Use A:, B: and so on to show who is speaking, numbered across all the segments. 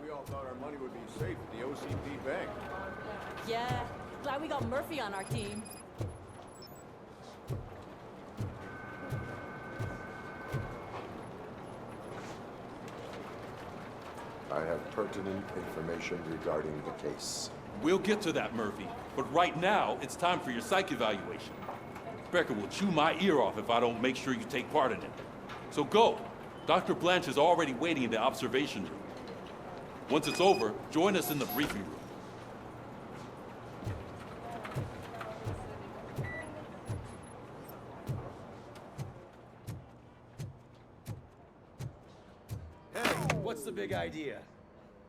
A: We all thought our money would be safe at the OCP bank.
B: Yeah, glad we got Murphy on our team.
C: I have pertinent information regarding the case.
D: We'll get to that, Murphy. But right now, it's time for your psych evaluation. Becker will chew my ear off if I don't make sure you take part in it. So go. Dr. Blanche is already waiting in the observation room. Once it's over, join us in the briefing room.
E: Hey, what's the big idea?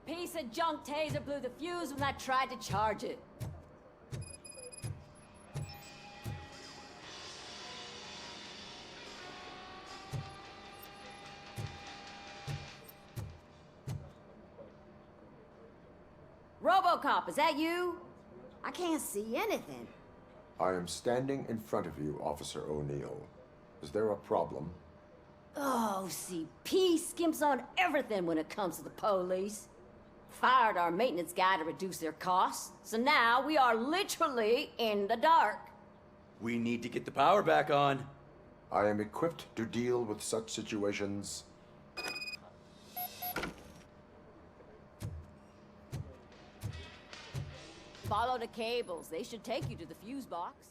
B: Piece of junk taser blew the fuse when I tried to charge it. RoboCop, is that you? I can't see anything.
C: I am standing in front of you, Officer O'Neill. Is there a problem?
B: Oh, CP skimps on everything when it comes to the police. Fired our maintenance guy to reduce their costs, so now we are literally in the dark.
E: We need to get the power back on.
C: I am equipped to deal with such situations.
B: Follow the cables. They should take you to the fuse box.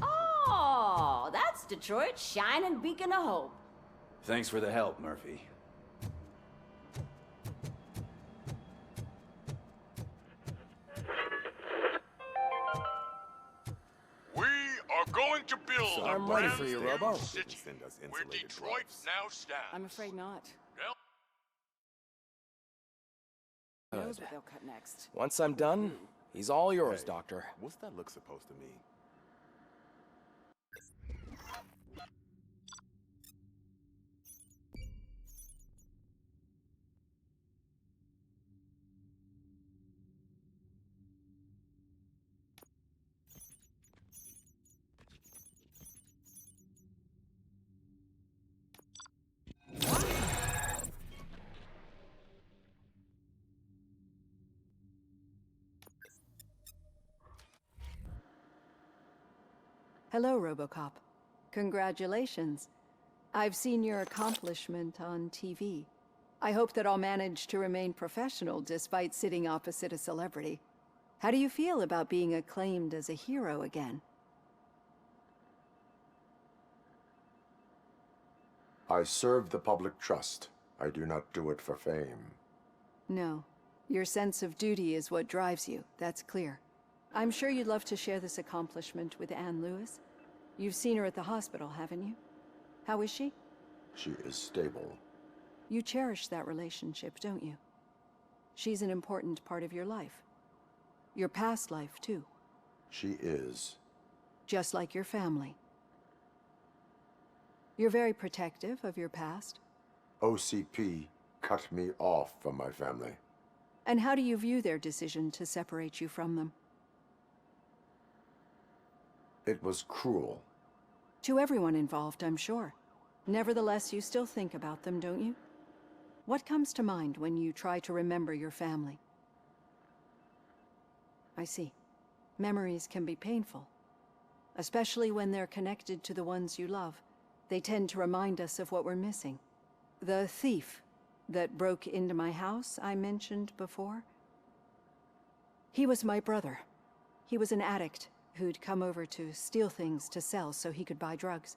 B: Oh, that's Detroit's shining beacon of hope.
E: Thanks for the help, Murphy.
F: We are going to build
G: I'm
F: a
G: ready
F: brand
G: for you,
F: new
G: Robo.
F: city where Detroit now stands.
B: I'm afraid not.
F: Well,
B: Who knows what they'll cut next?
G: Once I'm done, he's all yours, Doctor.
H: What's that look supposed to mean?
I: Hello, RoboCop. Congratulations. I've seen your accomplishment on TV. I hope that I'll manage to remain professional despite sitting opposite a celebrity. How do you feel about being acclaimed as a hero again?
C: I serve the public trust. I do not do it for fame.
I: No. Your sense of duty is what drives you, that's clear. I'm sure you'd love to share this accomplishment with Anne Lewis. You've seen her at the hospital, haven't you? How is she?
C: She is stable.
I: You cherish that relationship, don't you? She's an important part of your life. Your past life, too.
C: She is.
I: Just like your family. You're very protective of your past.
C: OCP cut me off from my family.
I: And how do you view their decision to separate you from them?
C: It was cruel.
I: To everyone involved, I'm sure. Nevertheless, you still think about them, don't you? What comes to mind when you try to remember your family? I see. Memories can be painful, especially when they're connected to the ones you love. They tend to remind us of what we're missing. The thief that broke into my house I mentioned before? He was my brother. He was an addict who'd come over to steal things to sell so he could buy drugs.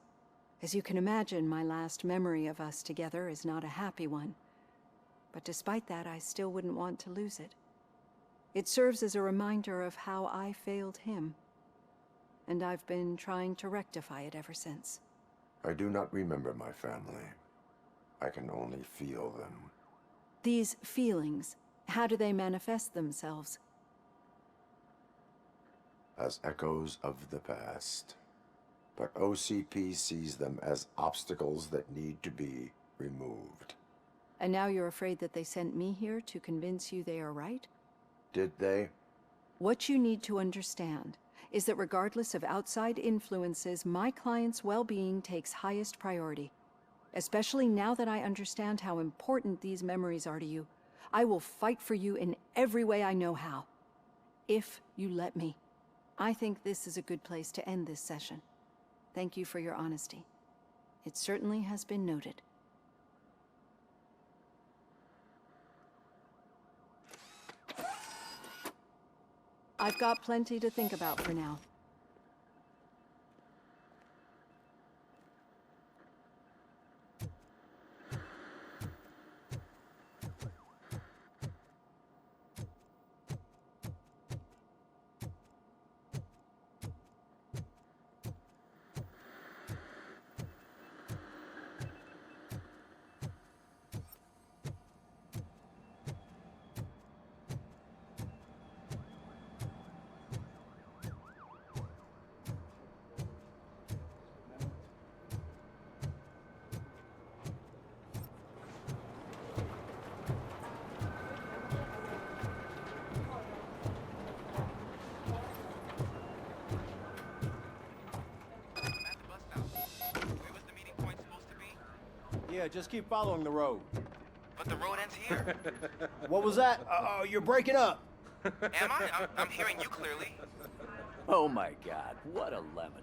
I: As you can imagine, my last memory of us together is not a happy one. But despite that, I still wouldn't want to lose it. It serves as a reminder of how I failed him. And I've been trying to rectify it ever since.
C: I do not remember my family. I can only feel them.
I: These feelings, how do they manifest themselves?
C: As echoes of the past. But OCP sees them as obstacles that need to be removed.
I: And now you're afraid that they sent me here to convince you they are right?
C: Did they?
I: What you need to understand is that regardless of outside influences, my client's well-being takes highest priority. Especially now that I understand how important these memories are to you, I will fight for you in every way I know how. If you let me. I think this is a good place to end this session. Thank you for your honesty. It certainly has been noted. I've got plenty to think about for now.
A: Yeah, just keep following the road.
H: But the road ends here.
A: What was that? You're breaking up.
H: Am I? I'm hearing you clearly.
E: Oh my god, what a lemon.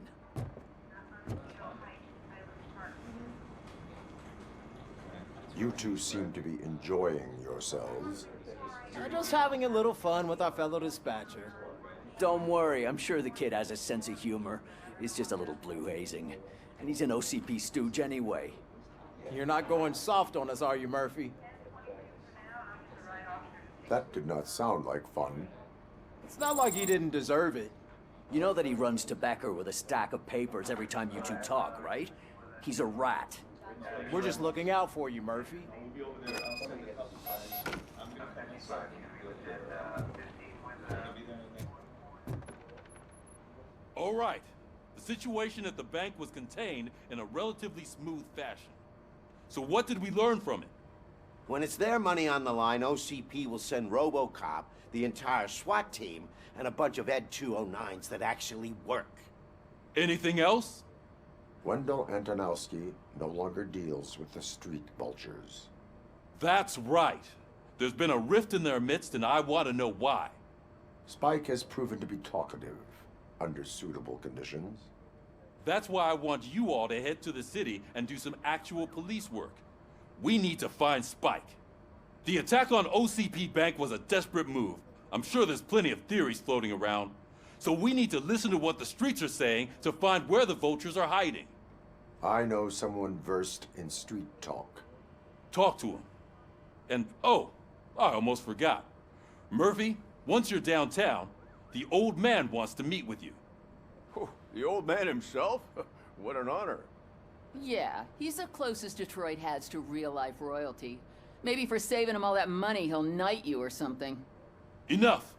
C: You two seem to be enjoying yourselves.
A: We're just having a little fun with our fellow dispatcher.
E: Don't worry, I'm sure the kid has a sense of humor. He's just a little blue hazing. And he's an OCP stooge anyway.
A: You're not going soft on us, are you, Murphy?
C: That did not sound like fun.
A: It's not like he didn't deserve it.
E: You know that he runs to Becker with a stack of papers every time you two talk, right? He's a rat.
A: We're just looking out for you, Murphy.
D: All right. The situation at the bank was contained in a relatively smooth fashion. So what did we learn from it?
J: When it's their money on the line, OCP will send RoboCop, the entire SWAT team, and a bunch of Ed 209s that actually work.
D: Anything else?
C: Wendell Antonowski no longer deals with the street vultures.
D: That's right. There's been a rift in their midst, and I want to know why.
C: Spike has proven to be talkative under suitable conditions.
D: That's why I want you all to head to the city and do some actual police work. We need to find Spike. The attack on OCP Bank was a desperate move. I'm sure there's plenty of theories floating around. So we need to listen to what the streets are saying to find where the vultures are hiding.
C: I know someone versed in street talk.
D: Talk to him. And, oh, I almost forgot. Murphy, once you're downtown, the old man wants to meet with you.
A: Oh, the old man himself? What an honor.
K: Yeah, he's the closest Detroit has to real-life royalty. Maybe for saving him all that money, he'll knight you or something.
D: Enough.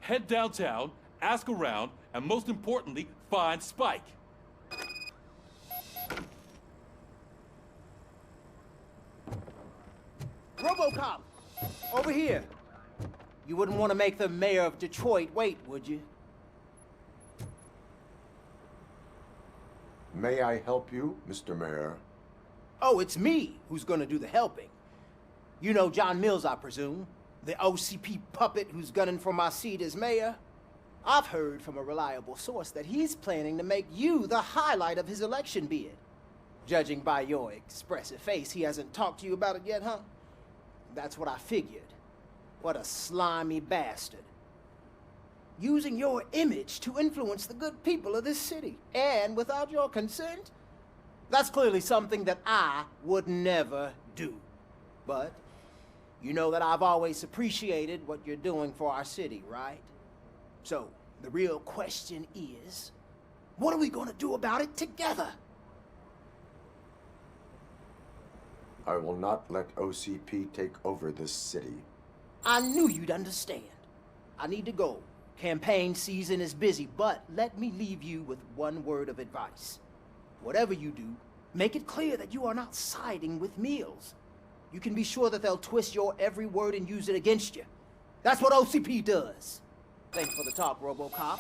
D: Head downtown, ask around, and most importantly, find Spike.
A: RoboCop! Over here!
L: You wouldn't want to make the mayor of Detroit wait, would you?
C: May I help you, Mr. Mayor?
L: Oh, it's me who's gonna do the helping. You know John Mills, I presume. The OCP puppet who's gunning for my seat as mayor. I've heard from a reliable source that he's planning to make you the highlight of his election bid. Judging by your expressive face, he hasn't talked to you about it yet, huh? That's what I figured. What a slimy bastard. Using your image to influence the good people of this city, and without your consent? That's clearly something that I would never do. But you know that I've always appreciated what you're doing for our city, right? So, the real question is, what are we gonna do about it together?
C: I will not let OCP take over this city.
L: I knew you'd understand. I need to go. Campaign season is busy, but let me leave you with one word of advice. Whatever you do, make it clear that you are not siding with Mills. You can be sure that they'll twist your every word and use it against you. That's what OCP does. Thanks for the talk, RoboCop.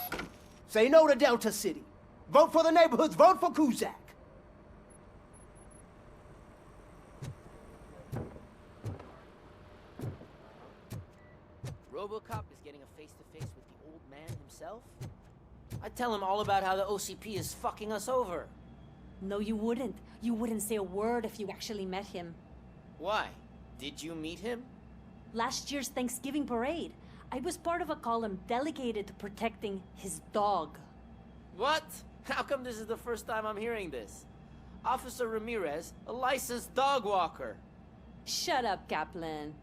L: Say no to Delta City. Vote for the neighborhoods. Vote for Kuzak.
M: RoboCop is getting a face-to-face with the old man himself? I'd tell him all about how the OCP is fucking us over.
N: No, you wouldn't. You wouldn't say a word if you actually met him.
M: Why? Did you meet him?
N: Last year's Thanksgiving parade, I was part of a column delegated to protecting his dog.
M: What? How come this is the first time I'm hearing this? Officer Ramirez, a licensed dog walker.
N: Shut up, Kaplan.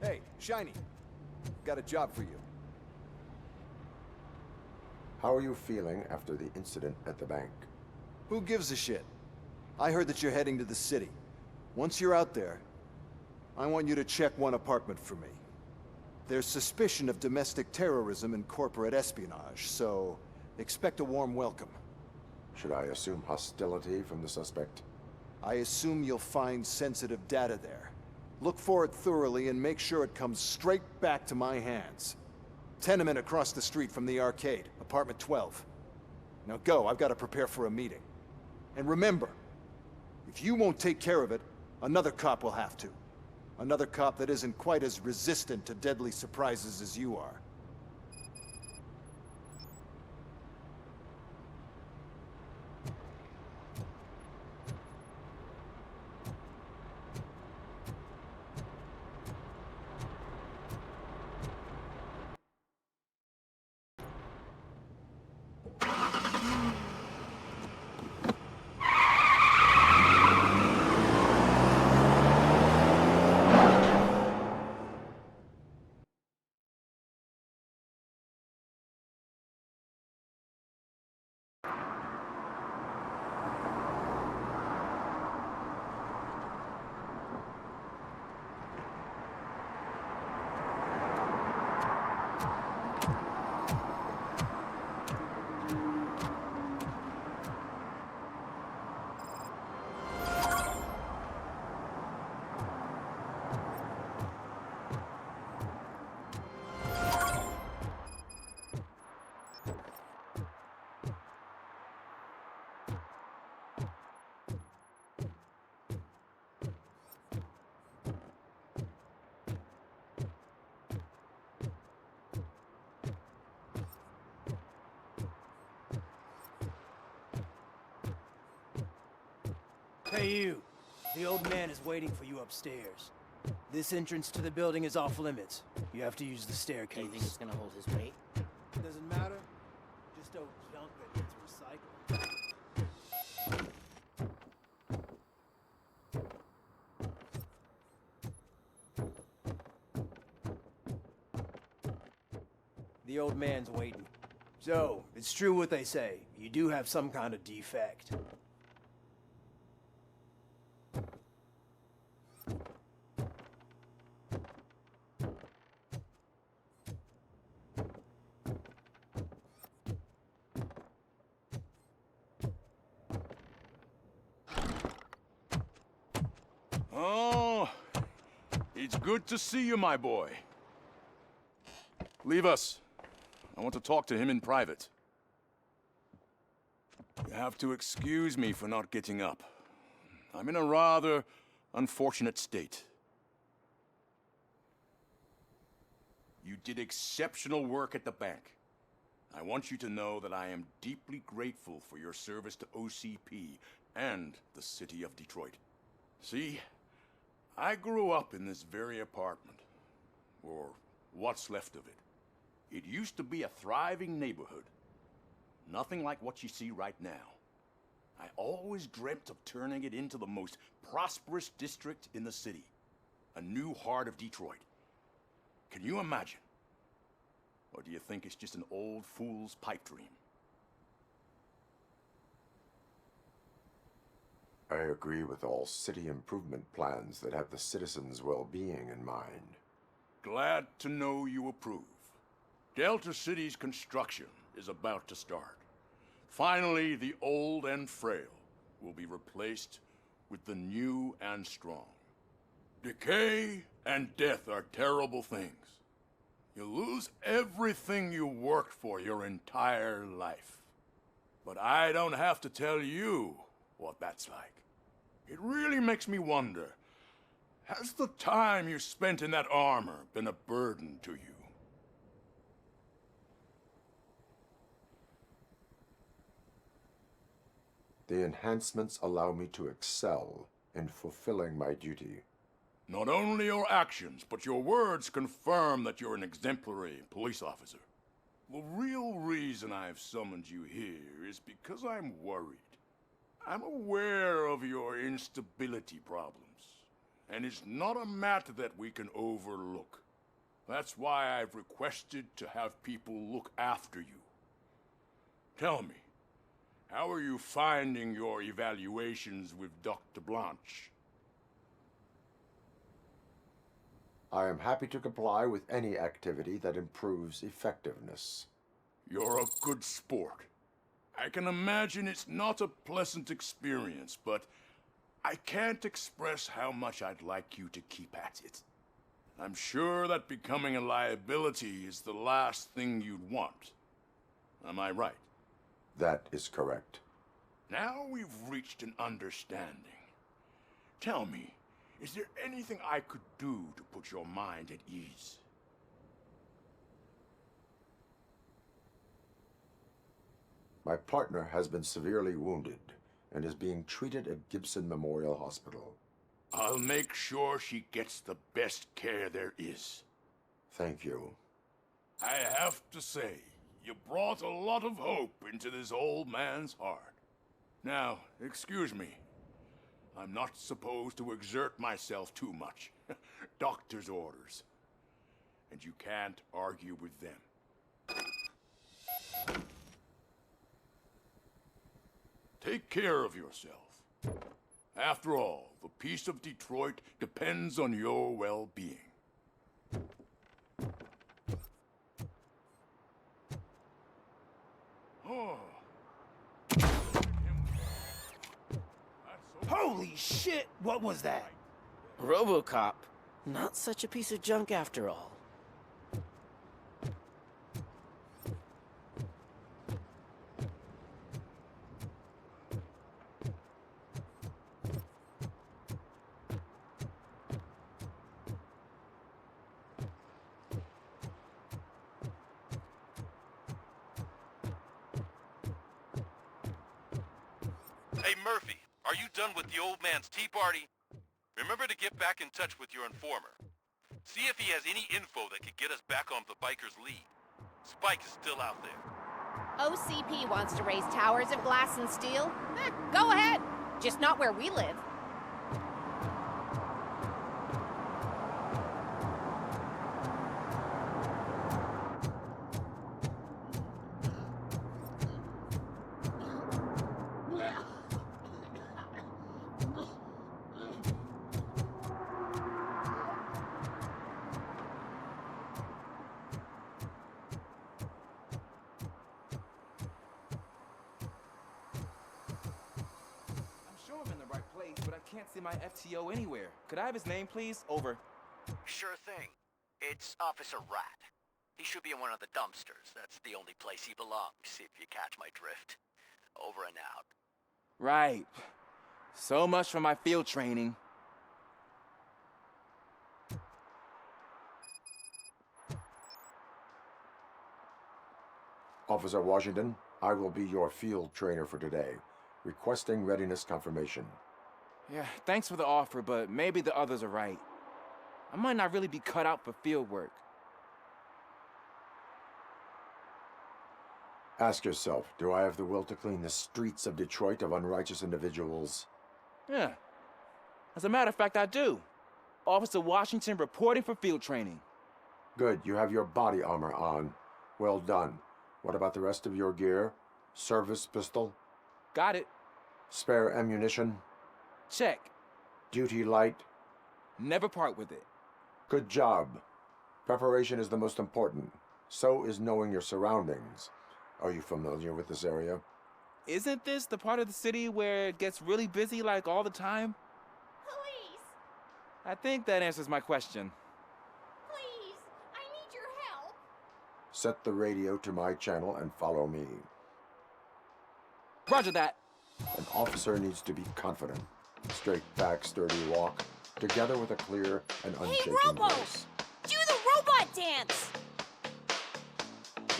O: Hey, Shiny. Got a job for you.
C: How are you feeling after the incident at the bank?
O: Who gives a shit? I heard that you're heading to the city. Once you're out there, I want you to check one apartment for me. There's suspicion of domestic terrorism and corporate espionage, so expect a warm welcome.
C: Should I assume hostility from the suspect?
O: I assume you'll find sensitive data there. Look for it thoroughly and make sure it comes straight back to my hands. Tenement across the street from the arcade, apartment 12. Now go, I've got to prepare for a meeting. And remember, if you won't take care of it, another cop will have to. Another cop that isn't quite as resistant to deadly surprises as you are.
L: Hey you, the old man is waiting for you upstairs. This entrance to the building is off limits. You have to use the staircase.
M: Do you think it's gonna hold his weight?
L: Doesn't matter. Just don't junk that gets recycled. The old man's waiting. So, it's true what they say. You do have some kind of defect.
A: It's good to see you, my boy. Leave us. I want to talk to him in private. You have to excuse me for not getting up. I'm in a rather unfortunate state. You did exceptional work at the bank. I want you to know that I am deeply grateful for your service to OCP and the city of Detroit. See, I grew up in this very apartment, or what's left of it. It used to be a thriving neighborhood. Nothing like what you see right now. I always dreamt of turning it into the most prosperous district in the city. A new heart of Detroit. Can you imagine? Or do you think it's just an old fool's pipe dream?
C: I agree with all city improvement plans that have the citizens' well-being in mind.
A: Glad to know you approve. Delta City's construction is about to start. Finally, the old and frail will be replaced with the new and strong. Decay and death are terrible things. You lose everything you worked for your entire life. But I don't have to tell you what that's like. It really makes me wonder, has the time you spent in that armor been a burden to you?
C: The enhancements allow me to excel in fulfilling my duty.
A: Not only your actions, but your words confirm that you're an exemplary police officer. The real reason I've summoned you here is because I'm worried. I'm aware of your instability problems, and it's not a matter that we can overlook. That's why I've requested to have people look after you. Tell me, how are you finding your evaluations with Dr. Blanche?
C: I am happy to comply with any activity that improves effectiveness.
A: You're a good sport. I can imagine it's not a pleasant experience, but I can't express how much I'd like you to keep at it. I'm sure that becoming a liability is the last thing you'd want. Am I right?
C: That is correct.
A: Now we've reached an understanding. Tell me, is there anything I could do to put your mind at ease?
C: My partner has been severely wounded and is being treated at Gibson Memorial Hospital.
A: I'll make sure she gets the best care there is.
C: Thank you.
A: I have to say, you brought a lot of hope into this old man's heart. Now, excuse me. I'm not supposed to exert myself too much. Doctor's orders. And you can't argue with them. Take care of yourself. After all, the peace of Detroit depends on your well-being. Oh.
L: Holy shit! What was that?
M: RoboCop. Not such a piece of junk after all.
F: Hey, Murphy, are you done with the old man's tea party? Remember to get back in touch with your informer. See if he has any info that could get us back on the biker's lead. Spike is still out there.
P: OCP wants to raise towers of glass and steel? Go ahead. Just not where we live.
G: Can't see my FTO anywhere. Could I have his name, please? Over.
E: Sure thing. It's Officer Rat. He should be in one of the dumpsters. That's the only place he belongs, if you catch my drift. Over and out.
G: Right. So much for my field training.
C: Officer Washington, I will be your field trainer for today. Requesting readiness confirmation.
G: Yeah, thanks for the offer, but maybe the others are right. I might not really be cut out for field work.
C: Ask yourself, do I have the will to clean the streets of Detroit of unrighteous individuals?
G: Yeah. As a matter of fact, I do. Officer Washington reporting for field training.
C: Good, you have your body armor on. Well done. What about the rest of your gear? Service pistol?
G: Got it.
C: Spare ammunition?
G: Check.
C: Duty light?
G: Never part with it.
C: Good job. Preparation is the most important. So is knowing your surroundings. Are you familiar with this area?
G: Isn't this the part of the city where it gets really busy like all the time?
P: Police!
G: I think that answers my question.
P: Please! I need your help!
C: Set the radio to my channel and follow me.
G: Roger that.
C: An officer needs to be confident. Straight back, sturdy walk, together with a clear and unshaken voice.
P: Do the robot dance!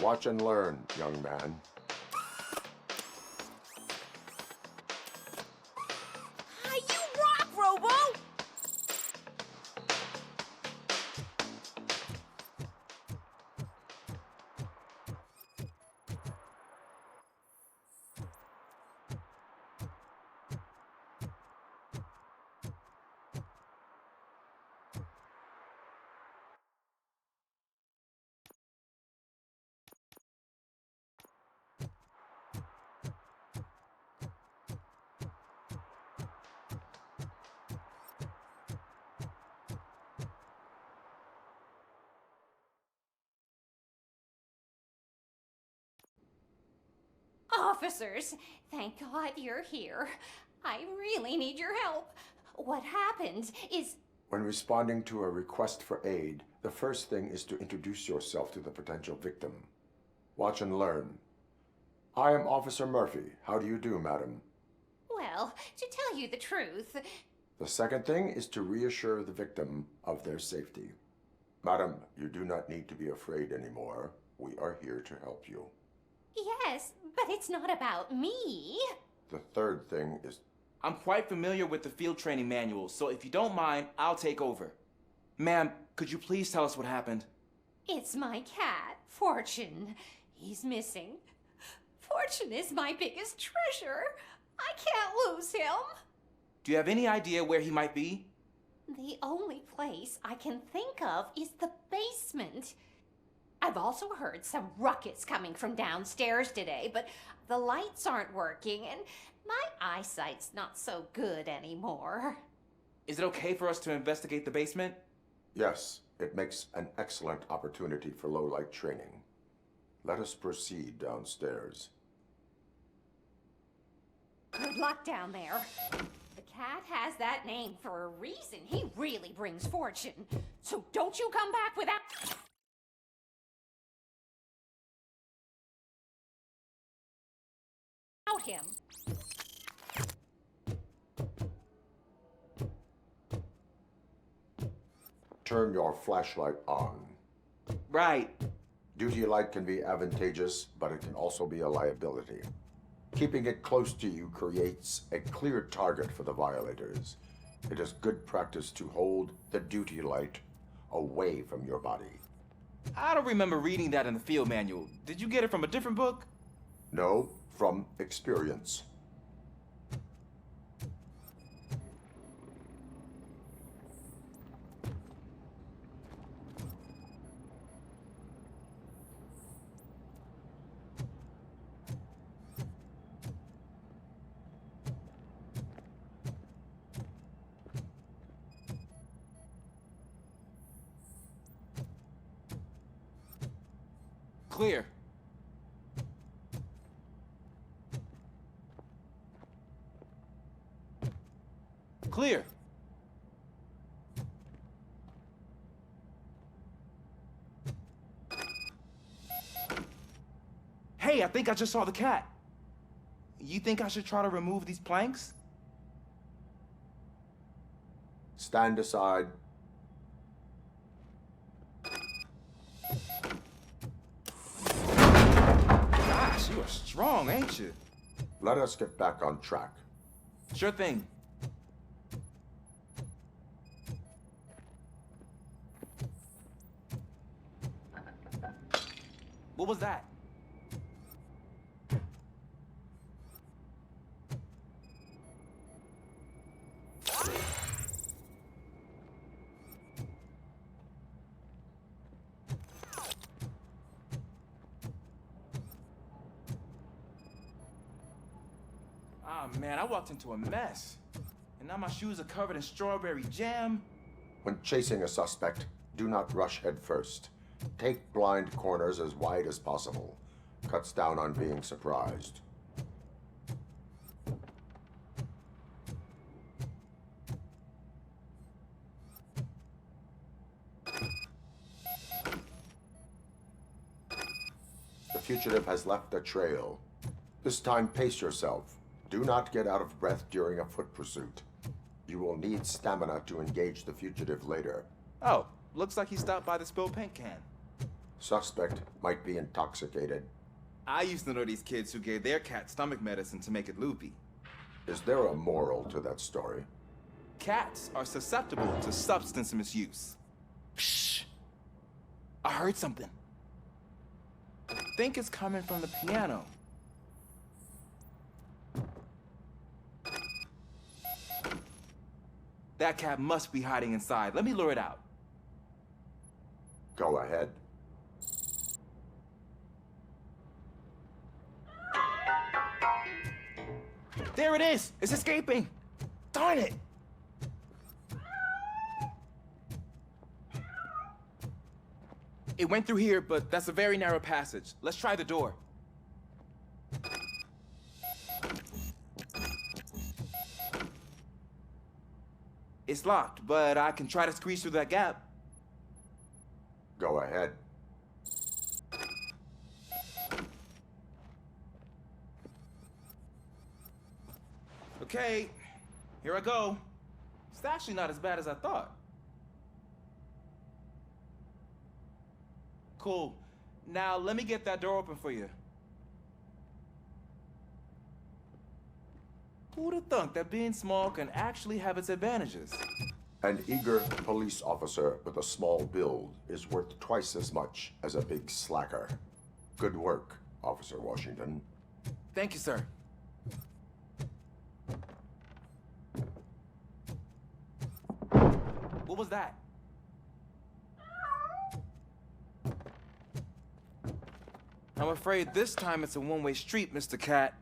C: Watch and learn, young man.
P: You rock, Robo!
Q: Officers, thank God you're here. I really need your help. What happened is...
C: When responding to a request for aid, the first thing is to introduce yourself to the potential victim. Watch and learn. I am Officer Murphy. How do you do, madam?
Q: Well, to tell you the truth...
C: The second thing is to reassure the victim of their safety. Madam, you do not need to be afraid anymore. We are here to help you.
Q: Yes, but it's not about me.
C: The third thing is...
G: I'm quite familiar with the field training manual, so if you don't mind, I'll take over. Ma'am, could you please tell us what happened?
Q: It's my cat, Fortune. He's missing. Fortune is my biggest treasure. I can't lose him.
G: Do you have any idea where he might be?
Q: The only place I can think of is the basement. I've also heard some ruckus coming from downstairs today, but the lights aren't working and my eyesight's not so good anymore.
G: Is it okay for us to investigate the basement?
C: Yes, it makes an excellent opportunity for low-light training. Let us proceed downstairs.
Q: Good luck down there. The cat has that name for a reason. He really brings fortune. So don't you come back without... him.
C: Turn your flashlight on.
G: Right.
C: Duty light can be advantageous, but it can also be a liability. Keeping it close to you creates a clear target for the violators. It is good practice to hold the duty light away from your body.
G: I don't remember reading that in the field manual. Did you get it from a different book?
C: No, from experience.
G: Clear. Clear. Hey, I think I just saw the cat. You think I should try to remove these planks?
C: Stand aside.
G: Gosh, you are strong, ain't you?
C: Let us get back on track.
G: Sure thing. What was that? Ah, man, I walked into a mess. And now my shoes are covered in strawberry jam.
C: When chasing a suspect, do not rush head first. Take blind corners as wide as possible. Cuts down on being surprised. The fugitive has left a trail. This time, pace yourself. Do not get out of breath during a foot pursuit. You will need stamina to engage the fugitive later.
G: Oh, looks like he stopped by the spilled paint can.
C: Suspect might be intoxicated.
G: I used to know these kids who gave their cat stomach medicine to make it loopy.
C: Is there a moral to that story?
G: Cats are susceptible to substance misuse. Psh! I heard something. I think it's coming from the piano. That cat must be hiding inside. Let me lure it out.
C: Go ahead.
G: There it is! It's escaping! Darn it! It went through here, but that's a very narrow passage. Let's try the door. It's locked, but I can try to squeeze through that gap.
C: Go ahead.
G: Okay, here I go. It's actually not as bad as I thought. Cool. Now let me get that door open for you. Who'd have thunk that being small can actually have its advantages?
C: An eager police officer with a small build is worth twice as much as a big slacker. Good work, Officer Washington.
G: Thank you, sir. What was that? I'm afraid this time it's a one-way street, Mr. Cat.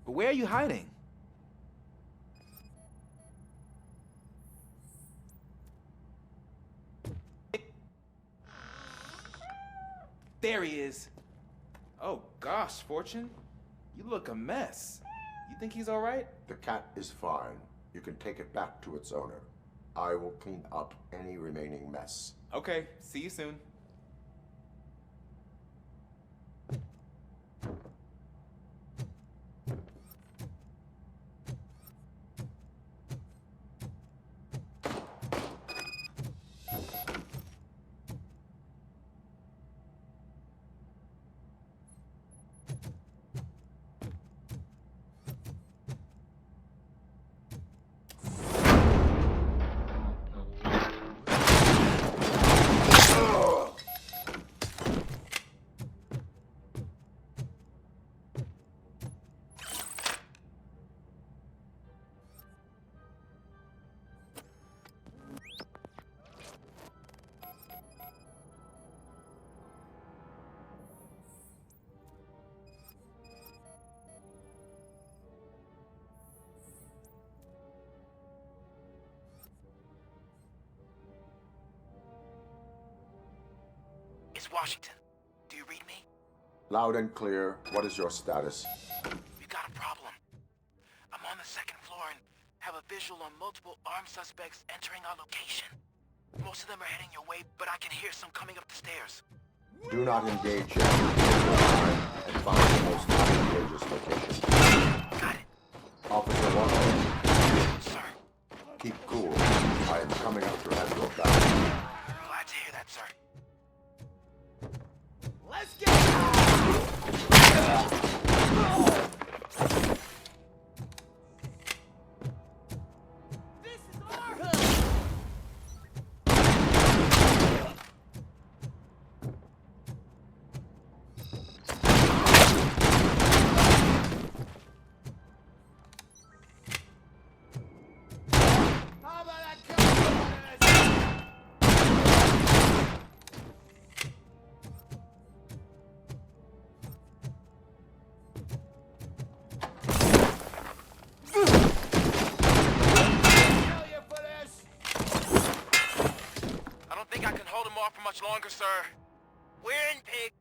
G: But where are you hiding? There he is. Oh gosh, Fortune. You look a mess. You think he's all right?
C: The cat is fine. You can take it back to its owner. I will clean up any remaining mess.
G: Okay, see you soon.
E: It's Washington. Do you read me?
C: Loud and clear. What is your status?
E: We got a problem. I'm on the second floor and have a visual on multiple armed suspects entering our location. Most of them are heading your way, but I can hear some coming up the stairs.
C: Do not engage yet. And find the most advantageous location.
E: Got it.
C: Officer Washington,
E: Sir.
C: keep cool. I am coming up to have your back.
E: Glad to hear that, sir.
L: Let's get
E: I don't think I can hold him off for much longer, sir. We're in, pig.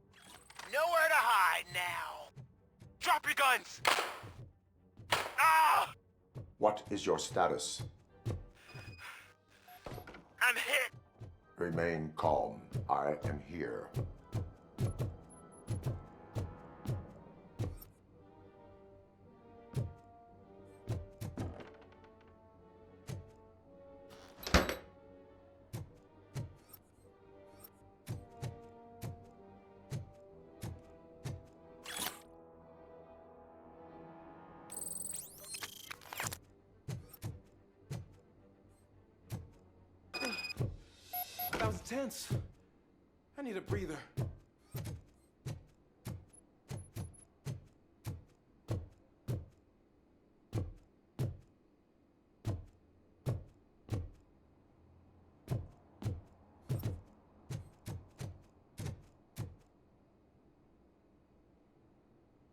E: Nowhere to hide now. Drop your guns! Ah!
C: What is your status?
E: I'm hit.
C: Remain calm. I am here.
G: That was tense. I need a breather.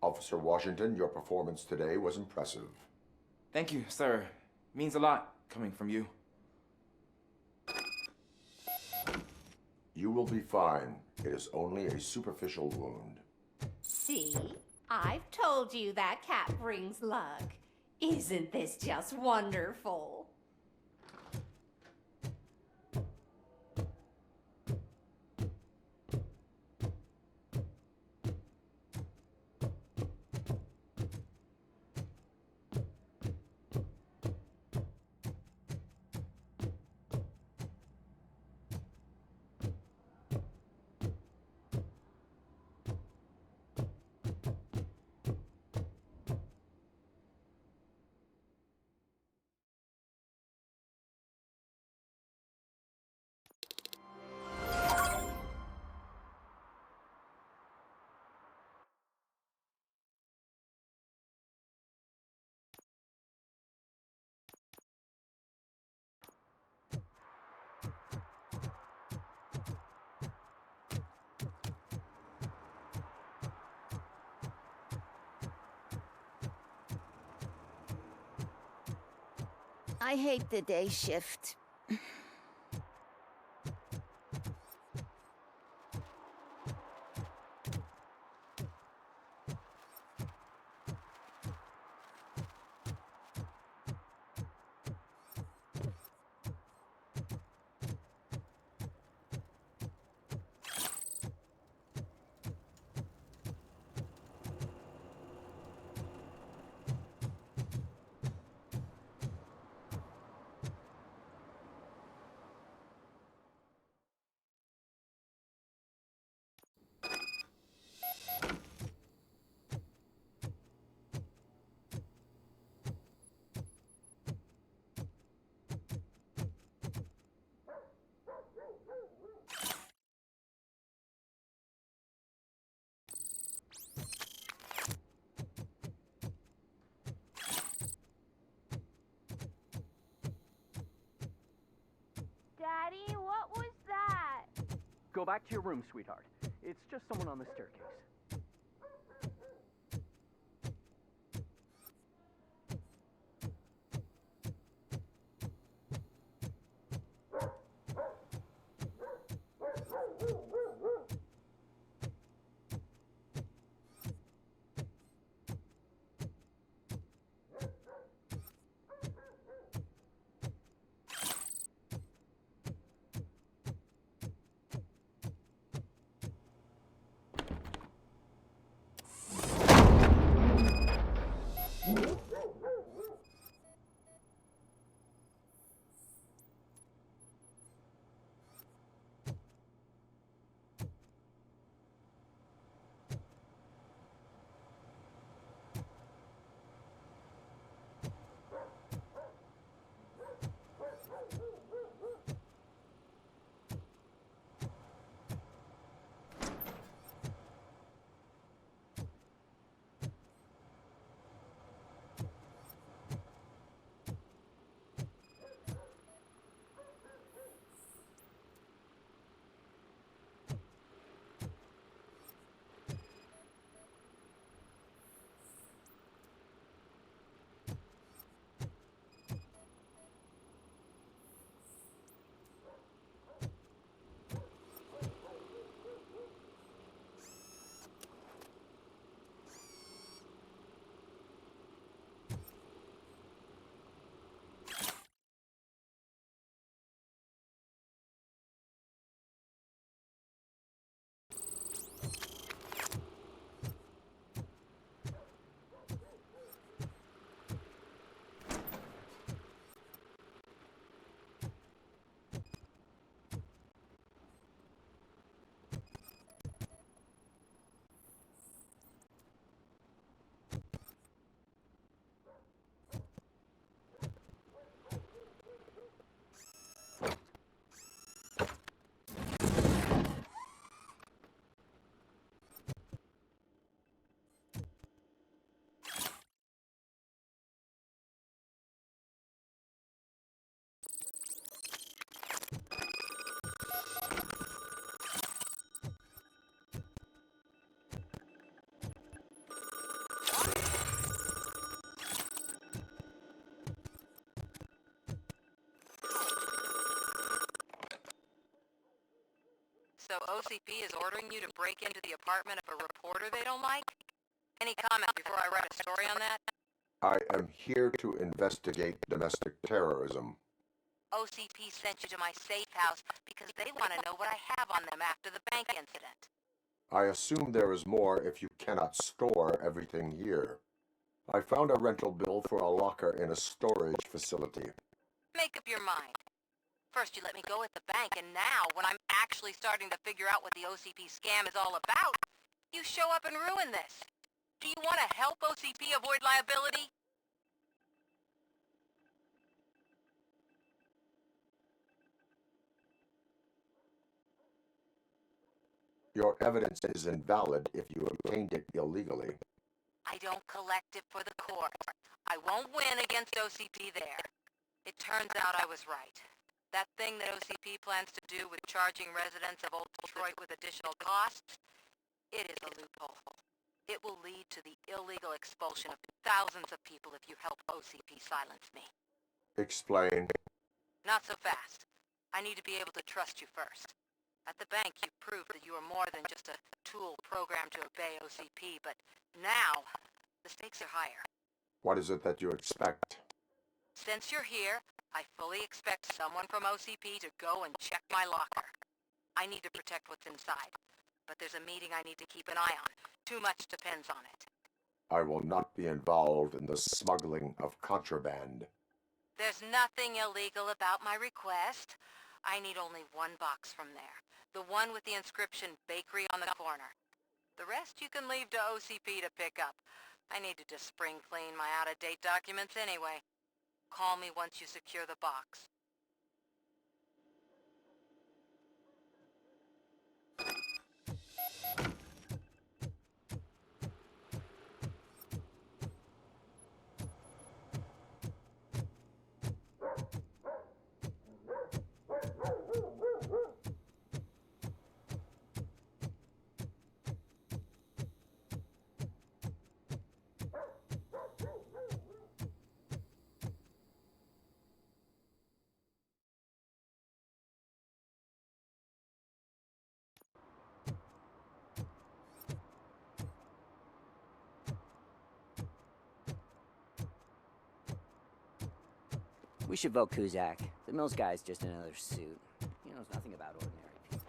C: Officer Washington, your performance today was impressive.
G: Thank you, sir. Means a lot coming from you.
C: You will be fine. It is only a superficial wound.
Q: See? I've told you that cat brings luck. Isn't this just wonderful?
R: I hate the day shift.
S: Daddy, what was that?
T: Go back to your room, sweetheart. It's just someone on the staircase.
U: So OCP is ordering you to break into the apartment of a reporter they don't like? Any comment before I write a story on that?
C: I am here to investigate domestic terrorism.
U: OCP sent you to my safe house because they want to know what I have on them after the bank incident.
C: I assume there is more if you cannot store everything here. I found a rental bill for a locker in a storage facility.
U: Make up your mind. First you let me go at the bank, and now, when I'm actually starting to figure out what the OCP scam is all about, you show up and ruin this. Do you want to help OCP avoid liability?
C: Your evidence is invalid if you obtained it illegally.
U: I don't collect it for the court. I won't win against OCP there. It turns out I was right. That thing that OCP plans to do with charging residents of Old Detroit with additional costs, it is a loophole. It will lead to the illegal expulsion of thousands of people if you help OCP silence me.
C: Explain.
U: Not so fast. I need to be able to trust you first. At the bank, you proved that you are more than just a tool programmed to obey OCP, but now, the stakes are higher.
C: What is it that you expect?
U: Since you're here, I fully expect someone from OCP to go and check my locker. I need to protect what's inside, but there's a meeting I need to keep an eye on. Too much depends on it.
C: I will not be involved in the smuggling of contraband.
U: There's nothing illegal about my request. I need only one box from there. The one with the inscription Bakery on the corner. The rest you can leave to OCP to pick up. I need to just spring clean my out-of-date documents anyway. Call me once you secure the box.
V: We should vote Kuzak. The Mills guy's just another suit. He knows nothing about ordinary people.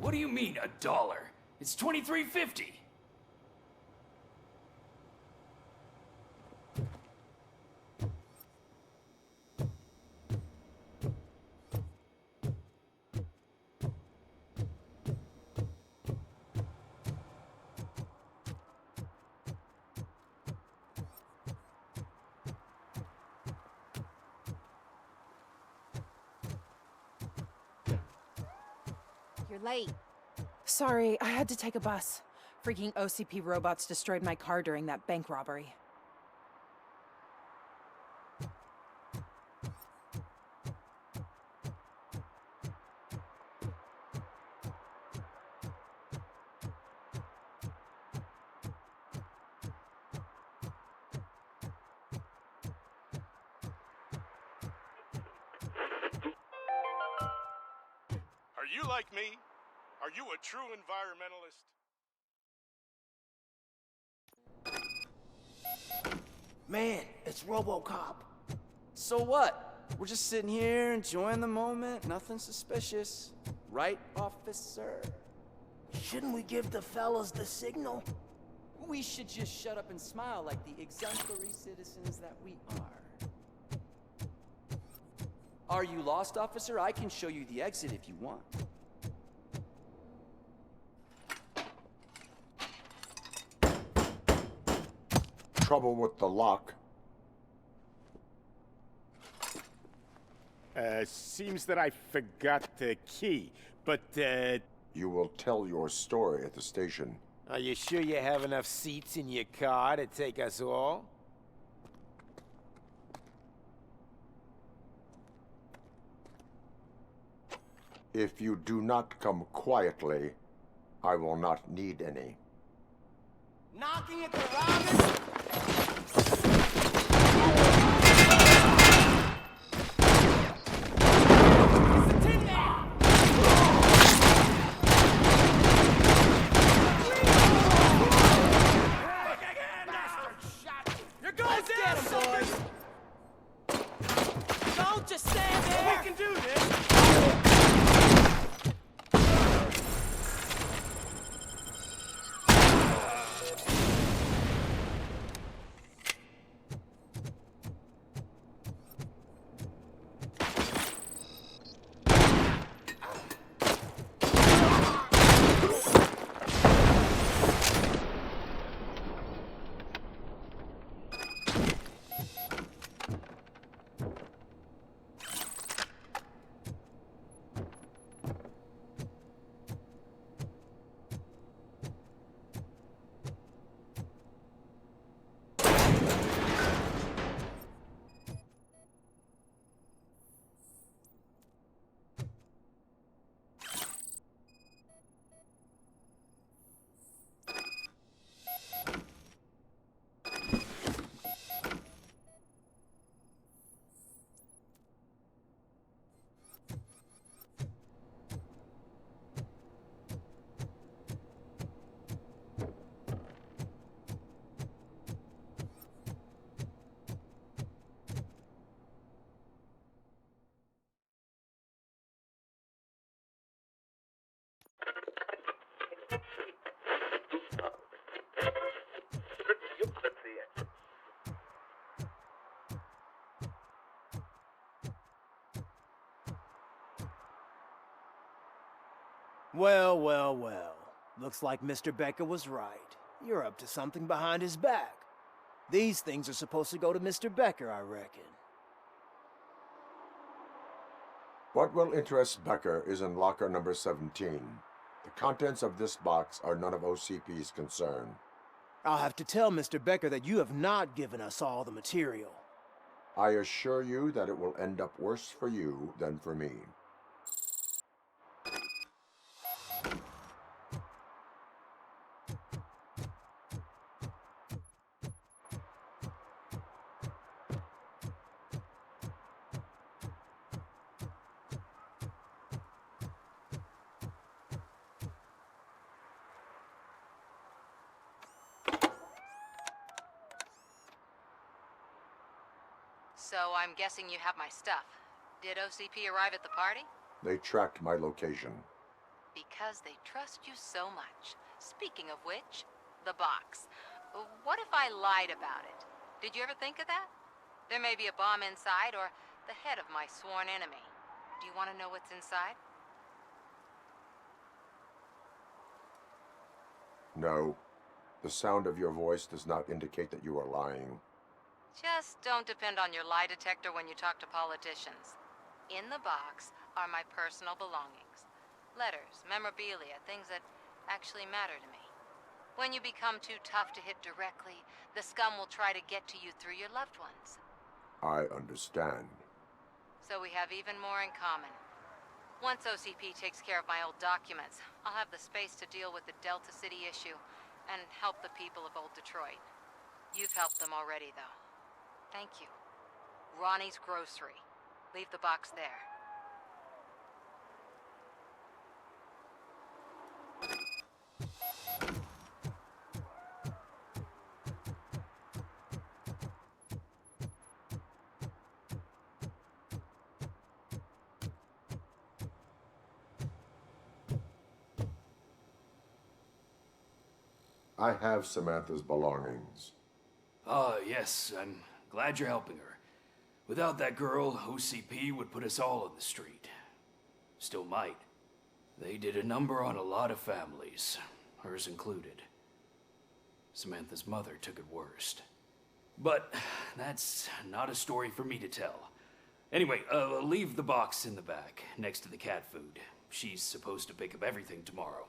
W: What do you mean, $1? It's $23.50.
P: You're late.
X: Sorry, I had to take a bus. Freaking OCP robots destroyed my car during that bank robbery.
Y: Are you like me? Are you a true environmentalist?
L: Man, it's RoboCop.
G: So what? We're just sitting here enjoying the moment. Nothing suspicious. Right, officer?
L: Shouldn't we give the fellas the signal?
G: We should just shut up and smile like the exemplary citizens that we are. Are you lost, officer? I can show you the exit if you want.
C: Trouble with the lock.
Y: Seems that I forgot the key, but,
C: You will tell your story at the station.
B: Are you sure you have enough seats in your car to take us all?
C: If you do not come quietly, I will not need any.
B: Knocking at the loudest?
M: Don't just stand there!
B: We can do this!
L: Well, well, well. Looks like Mr. Becker was right. You're up to something behind his back. These things are supposed to go to Mr. Becker, I reckon.
C: What will interest Becker is in locker number 17. The contents of this box are none of OCP's concern.
L: I'll have to tell Mr. Becker that you have not given us all the material.
C: I assure you that it will end up worse for you than for me.
U: So I'm guessing you have my stuff. Did OCP arrive at the party?
C: They tracked my location.
U: Because they trust you so much. Speaking of which, the box. What if I lied about it? Did you ever think of that? There may be a bomb inside or the head of my sworn enemy. Do you want to know what's inside?
C: No. The sound of your voice does not indicate that you are lying.
U: Just don't depend on your lie detector when you talk to politicians. In the box are my personal belongings. Letters, memorabilia, things that actually matter to me. When you become too tough to hit directly, the scum will try to get to you through your loved ones.
C: I understand.
U: So we have even more in common. Once OCP takes care of my old documents, I'll have the space to deal with the Delta City issue and help the people of Old Detroit. You've helped them already, though. Thank you. Ronnie's Grocery. Leave the box there.
C: I have Samantha's belongings.
W: Ah, yes, I'm glad you're helping her. Without that girl, OCP would put us all on the street. Still might. They did a number on a lot of families, hers included. Samantha's mother took it worst. But that's not a story for me to tell. Anyway, leave the box in the back, next to the cat food. She's supposed to pick up everything tomorrow.